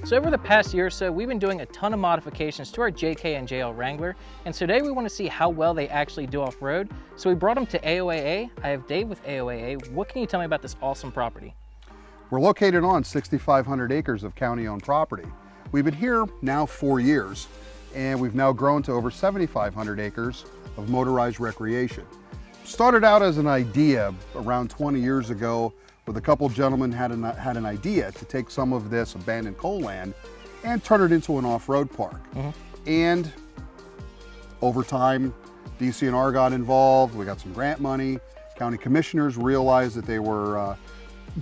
So over the past year or so, we've been doing a ton of modifications to our JK and JL Wrangler, and today we want to see how well they actually do off-road. So we brought them to AOAA. I have Dave with AOAA. What can you tell me about this awesome property? We're located on 6,500 acres of county-owned property. We've been here now 4 years, and we've now grown to over 7,500 acres of motorized recreation. Started out as an idea around 20 years ago with a couple gentlemen had an idea to take some of this abandoned coal land and turn it into an off-road park. And over time, DCNR got involved, we got some grant money, county commissioners realized that they were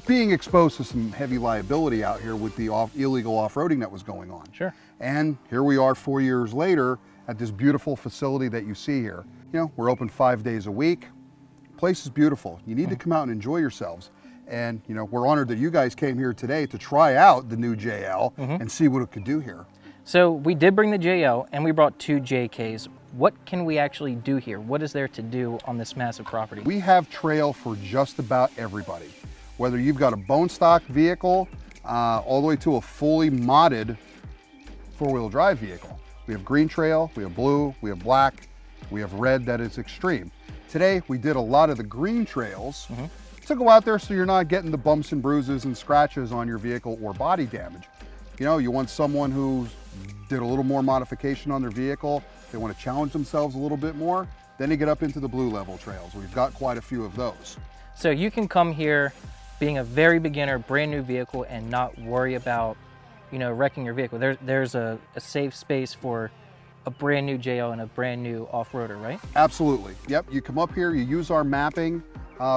being exposed to some heavy liability out here with the illegal off-roading that was going on. Sure. And here we are 4 years later at this beautiful facility that you see here. You know, we're open 5 days a week. The place is beautiful. You need to come out and enjoy yourselves. And you know, we're honored that you guys came here today to try out the new JL and see what it could do here. So we did bring the JL and we brought 2 JKs. What can we actually do here? What is there to do on this massive property? We have trail for just about everybody. Whether you've got a bone stock vehicle all the way to a fully modded four-wheel drive vehicle. We have green trail, we have blue, we have black, we have red that is extreme. Today we did a lot of the green trails to go out there so you're not getting the bumps and bruises and scratches on your vehicle or body damage. You know, you want someone who did a little more modification on their vehicle, they want to challenge themselves a little bit more, then you get up into the blue level trails. We've got quite a few of those. So you can come here being a very beginner, brand new vehicle and not worry about, you know, wrecking your vehicle. There's a safe space for a brand new JL and a brand new off-roader, right? Absolutely. Yep, you come up here, you use our mapping,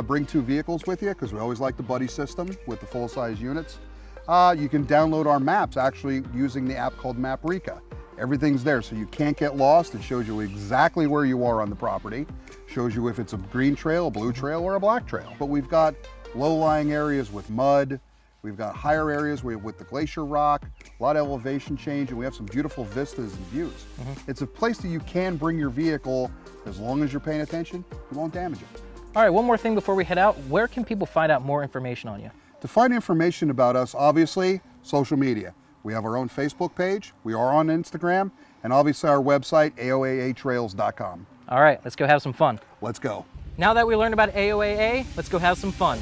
bring 2 vehicles with you because we always like the buddy system with the full-size units. You can download our maps actually using the app called Maprika. Everything's there so you can't get lost. It shows you exactly where you are on the property. Shows you if it's a green trail, a blue trail, or a black trail. But we've got low-lying areas with mud. We've got higher areas with the glacier rock, a lot of elevation change, and we have some beautiful vistas and views. It's a place that you can bring your vehicle as long as you're paying attention, you won't damage it. All right, one more thing before we head out. Where can people find out more information on you? To find information about us, obviously, social media. We have our own Facebook page, we are on Instagram, and obviously our website, AOAATrails.com. All right, let's go have some fun. Let's go. Now that we learned about AOAA, let's go have some fun.